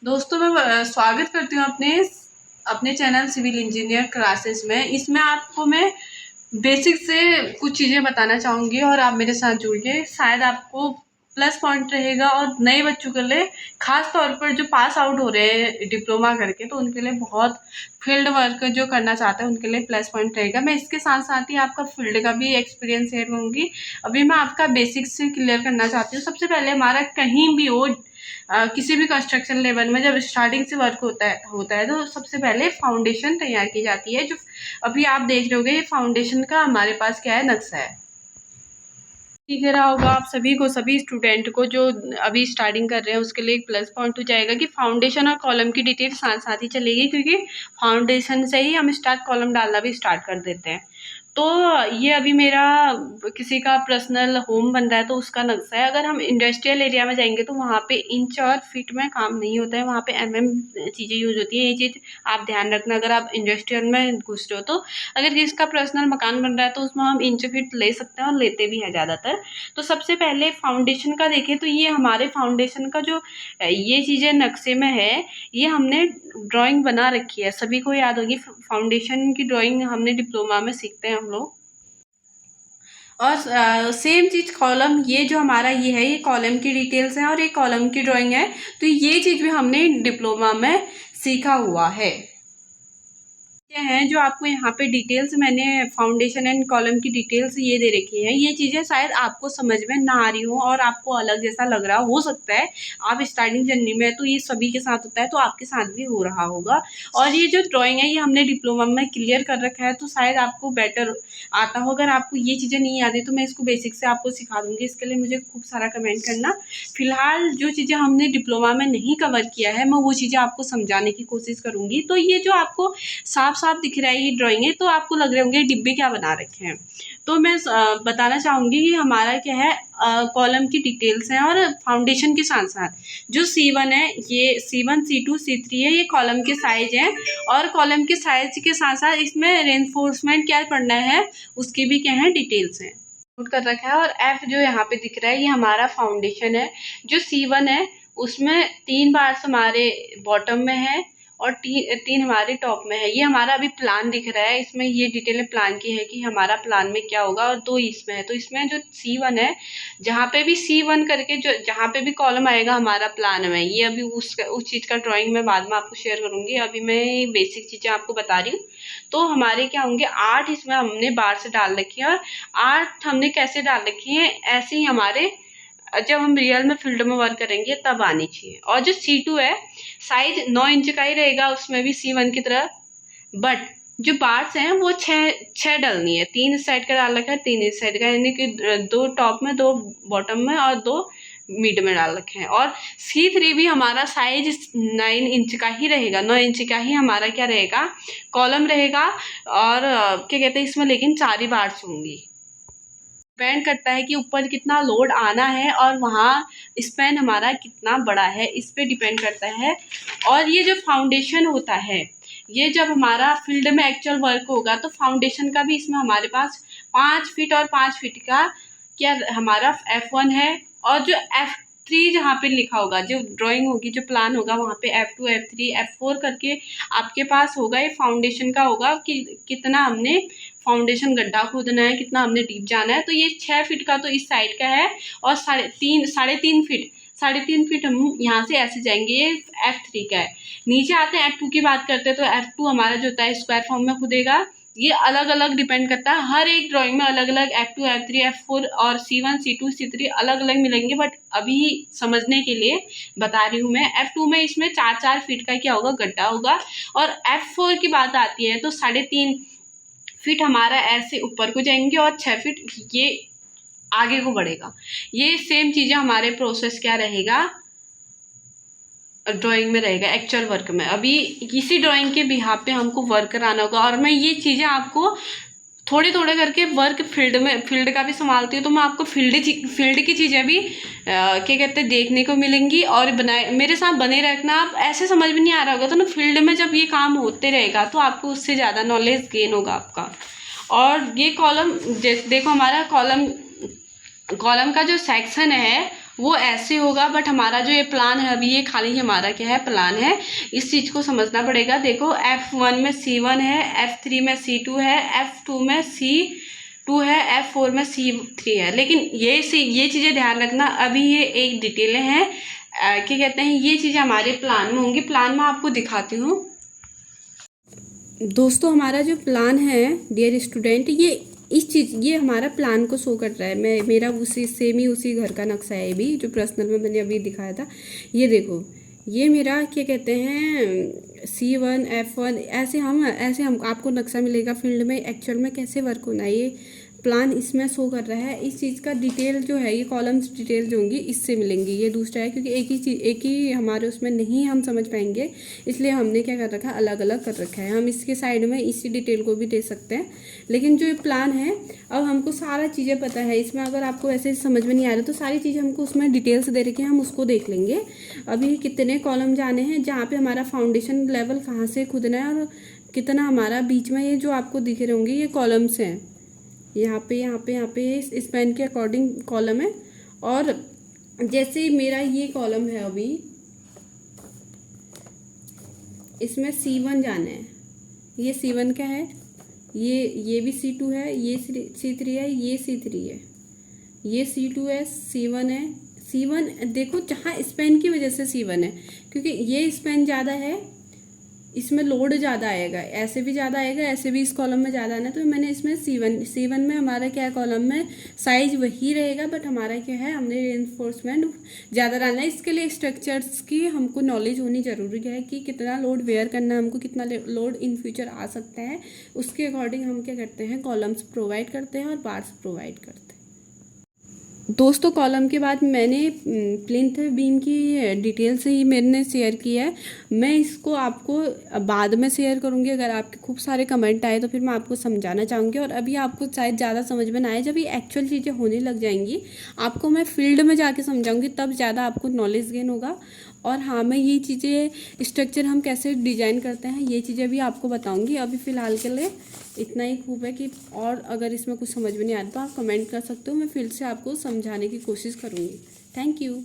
दोस्तों मैं स्वागत करती हूँ अपने अपने चैनल सिविल इंजीनियर क्लासेस में। इसमें आपको मैं बेसिक से कुछ चीज़ें बताना चाहूँगी और आप मेरे साथ जुड़िए, शायद आपको प्लस पॉइंट रहेगा। और नए बच्चों के लिए खास तौर पर जो पास आउट हो रहे हैं डिप्लोमा करके, तो उनके लिए बहुत फील्ड वर्क जो करना चाहते हैं उनके लिए प्लस पॉइंट रहेगा। मैं इसके साथ साथ ही आपका फील्ड का भी एक्सपीरियंस शेयर करूँगी। अभी मैं आपका बेसिक से क्लियर करना चाहती हूँ। सबसे पहले हमारा कहीं भी हो किसी भी कंस्ट्रक्शन लेवल में जब स्टार्टिंग से वर्क होता है तो सबसे पहले फाउंडेशन तैयार की जाती है। जो अभी आप देख रहे होगे, ये फाउंडेशन का हमारे पास क्या है, नक्शा है। दिख रहा होगा आप सभी को, सभी स्टूडेंट को जो अभी स्टार्टिंग कर रहे हैं उसके लिए एक प्लस पॉइंट हो जाएगा कि फाउंडेशन और कॉलम की डिटेल साथ साथ ही चलेगी, क्योंकि फाउंडेशन से ही हम कॉलम डालना भी स्टार्ट कर देते हैं। तो ये अभी मेरा किसी का पर्सनल होम बन रहा है तो उसका नक्शा है। अगर हम इंडस्ट्रियल एरिया में जाएंगे तो वहाँ पे इंच और फीट में काम नहीं होता है, वहाँ पे चीज़ें यूज होती है। ये चीज़ आप ध्यान रखना अगर आप इंडस्ट्रियल में घुस रहे हो तो। अगर किसका पर्सनल मकान बन रहा है तो उसमें हम इंच फीट ले सकते हैं और लेते भी हैं ज़्यादातर। तो सबसे पहले फाउंडेशन का देखें तो ये हमारे फाउंडेशन का जो ये चीज़ें नक्शे में है, ये हमने ड्राइंग बना रखी है। सभी को याद होगी, फाउंडेशन की ड्राइंग हमने डिप्लोमा में सीखते हैं हम लोग। और सेम चीज़ कॉलम, ये जो हमारा ये है, ये कॉलम की डिटेल्स हैं और ये कॉलम की ड्राइंग है। तो ये चीज़ भी हमने डिप्लोमा में सीखा हुआ है। हैं जो आपको यहाँ पे डिटेल्स मैंने फाउंडेशन एंड कॉलम की डिटेल्स ये दे रखी है। ये चीज़ें शायद आपको समझ में ना आ रही हो और आपको अलग जैसा लग रहा हो सकता है। आप स्टार्टिंग जर्नी में तो ये सभी के साथ होता है, तो आपके साथ भी हो रहा होगा। और ये जो ड्राइंग है ये हमने डिप्लोमा में क्लियर कर रखा है, तो शायद आपको बेटर आता हो। अगर आपको ये चीज़ें नहीं आती तो मैं इसको बेसिक से आपको सिखा दूँगी। इसके लिए मुझे खूब सारा कमेंट करना। फिलहाल जो चीज़ें हमने डिप्लोमा में नहीं कवर किया है, मैं वो चीज़ें आपको समझाने की कोशिश करूँगी। तो ये जो आपको साफ साफ दिख रहा है ये ड्राइंग है, तो आपको लग रहे होंगे डिब्बे क्या बना रखे हैं। तो मैं बताना चाहूँगी कि हमारा क्या है, कॉलम की डिटेल्स हैं और फाउंडेशन के साथ साथ जो C1 है, ये C1 C2 C3 है, ये कॉलम के साइज हैं। और कॉलम के साइज के साथ साथ इसमें रेनफोर्समेंट क्या पढ़ना है उसकी भी क्या है, डिटेल्स हैं नोट कर रखा है। और F जो यहाँ पे दिख रहा है ये हमारा फाउंडेशन है। जो C1 है उसमें 3 बार्स हमारे बॉटम में है और तीन हमारे टॉप में है। ये हमारा अभी प्लान दिख रहा है, इसमें ये डिटेल प्लान की है कि हमारा प्लान में क्या होगा। और 2 इसमें है, तो इसमें जो C1 है, जहाँ पे भी C1 करके जो जहाँ पे भी कॉलम आएगा हमारा प्लान में, ये अभी उस चीज़ का ड्राइंग मैं बाद में आपको शेयर करूँगी। अभी मैं बेसिक चीज़ें आपको बता रही हूँ। तो हमारे क्या होंगे, 8 इसमें हमने बार से डाल रखी है। और 8 हमने कैसे डाल रखी है, ऐसे ही हमारे जब हम रियल में फील्ड में वर्क करेंगे तब आनी चाहिए। और जो C2 है, साइज 9 इंच का ही रहेगा, उसमें भी C1 की तरह। बट जो बार्स हैं वो छः डलनी है। 3 इस साइड का डाल रखा है, 3 इस साइड का, यानी कि 2 टॉप में, 2 बॉटम में और 2 मिड में डाल रखे हैं। और C3 भी हमारा साइज 9 इंच का ही रहेगा, 9 इंच का ही हमारा क्या रहेगा, कॉलम रहेगा। और क्या कहते हैं इसमें, लेकिन 4 ही बार्स होंगी। डिपेंड करता है कि ऊपर कितना लोड आना है और वहाँ स्पैन हमारा कितना बड़ा है, इस पे डिपेंड करता है। और ये जो फाउंडेशन होता है, ये जब हमारा फील्ड में एक्चुअल वर्क होगा तो फाउंडेशन का भी इसमें हमारे पास 5 फीट और 5 फीट का क्या हमारा F1 है। और जो F3 जहाँ पे लिखा होगा, जो ड्राइंग होगी, जो प्लान होगा, वहाँ पे F2 F3 F4 करके आपके पास होगा। ये फाउंडेशन का होगा कि कितना हमने फाउंडेशन गड्ढा खोदना है, कितना हमने डीप जाना है। तो ये 6 फीट का तो इस साइड का है और 3.5 फीट हम यहाँ से ऐसे जाएंगे, ये F3 का है। नीचे आते हैं F2 की बात करते हैं, तो F2 हमारा जो होता है स्क्वायर फॉर्म में खुदेगा। ये अलग अलग डिपेंड करता है, हर एक ड्राइंग में अलग अलग F2 F3 F4 और C1 C2 C3 अलग अलग मिलेंगे। बट अभी समझने के लिए बता रही हूँ मैं। F2 में इसमें 4-4 फीट का क्या होगा, गड्ढा होगा। और F4 की बात आती है तो 3.5 फीट हमारा ऐसे ऊपर को जाएंगे और 6 फीट ये आगे को बढ़ेगा। ये सेम चीज़ें हमारे प्रोसेस क्या रहेगा, ड्राइंग में रहेगा, एक्चुअल वर्क में। अभी इसी ड्राइंग के बिहाफ पे हमको वर्क कराना होगा। और मैं ये चीज़ें आपको थोड़े थोड़े करके वर्क फील्ड का भी संभालती हूँ, तो मैं आपको फील्ड की चीज़ें भी क्या कहते हैं देखने को मिलेंगी। और मेरे साथ बने रखना। आप ऐसे समझ में नहीं आ रहा होगा तो ना, फील्ड में जब ये काम होते रहेगा तो आपको उससे ज़्यादा नॉलेज गेन होगा आपका। और ये कॉलम देखो, हमारा कॉलम का जो सेक्शन है वो ऐसे होगा, बट हमारा जो ये प्लान है अभी ये खाली हमारा क्या है, प्लान है। इस चीज़ को समझना पड़ेगा। देखो F1 में C1 है, F3 में C2 है, F2 में C2 है, F4 में C3 है। लेकिन ये चीज़ें ध्यान रखना, अभी ये एक डिटेलें हैं, क्या कहते हैं, ये चीज़ें हमारे प्लान में होंगी। प्लान में आपको दिखाती हूँ। दोस्तों हमारा जो प्लान है डियर स्टूडेंट, ये हमारा प्लान को शो कर रहा है। मेरा उसी सेम ही उसी घर का नक्शा है। भी जो पर्सनल में मैंने अभी दिखाया था, ये देखो, ये मेरा क्या कहते हैं C1 F1, ऐसे हम आपको नक्शा मिलेगा फील्ड में। एक्चुअल में कैसे वर्क होना है ये प्लान इसमें शो कर रहा है। इस चीज़ का डिटेल जो है, ये कॉलम्स डिटेल जो होंगी इससे मिलेंगी। ये दूसरा है क्योंकि एक ही हमारे उसमें नहीं हम समझ पाएंगे, इसलिए हमने क्या कर रखा है, अलग अलग कर रखा है। हम इसके साइड में इसी डिटेल को भी दे सकते हैं, लेकिन जो ये प्लान है अब हमको सारा चीज़ें पता है इसमें। अगर आपको ऐसे समझ में नहीं आ रहा तो सारी चीज़ें हमको उसमें डिटेल्स दे रखी हैं, हम उसको देख लेंगे। अभी कितने कॉलम जाने हैं, जहाँ पे हमारा फाउंडेशन लेवल कहाँ से खुदना है, और कितना हमारा बीच में ये जो आपको दिख रहे होंगे ये कॉलम्स हैं। यहाँ पे इस स्पैन के अकॉर्डिंग कॉलम है। और जैसे मेरा ये कॉलम है, अभी इसमें C1 जाना है। ये C1 का है, ये भी C2 है, ये C3 है, ये C3 है, ये C2 है, C1 है। C1 देखो जहाँ स्पैन की वजह से C1 है, क्योंकि ये स्पैन ज़्यादा है, इसमें लोड ज़्यादा आएगा, ऐसे भी ज़्यादा आएगा, ऐसे भी इस कॉलम में ज़्यादा आना। तो मैंने इसमें C1 में हमारा क्या है, कॉलम में साइज वही रहेगा, बट हमारा क्या है, हमने रेनफोर्समेंट ज़्यादा डालना है। इसके लिए स्ट्रक्चर्स की हमको नॉलेज होनी ज़रूरी है कि कितना लोड वेयर करना है हमको, कितना लोड इन फ्यूचर आ सकता है। उसके अकॉर्डिंग हम क्या करते हैं, कॉलम्स प्रोवाइड करते हैं और बार्स प्रोवाइड करते हैं। दोस्तों कॉलम के बाद मैंने प्लिंथ बीम की डिटेल से ही मैंने शेयर किया है। मैं इसको आपको बाद में शेयर करूंगी। अगर आपके खूब सारे कमेंट आए तो फिर मैं आपको समझाना चाहूँगी। और अभी आपको शायद ज़्यादा समझ में ना आए, जब ये एक्चुअल चीज़ें होने लग जाएंगी आपको मैं फील्ड में जाके समझाऊंगी, तब ज़्यादा आपको नॉलेज गेन होगा। और हाँ, मैं ये चीज़ें स्ट्रक्चर हम कैसे डिजाइन करते हैं ये चीज़ें भी आपको बताऊंगी। अभी फ़िलहाल के लिए इतना ही खूब है कि, और अगर इसमें कुछ समझ में नहीं आ रहा तो आप कमेंट कर सकते हो, मैं फिर से आपको समझाने की कोशिश करूँगी। Thank you.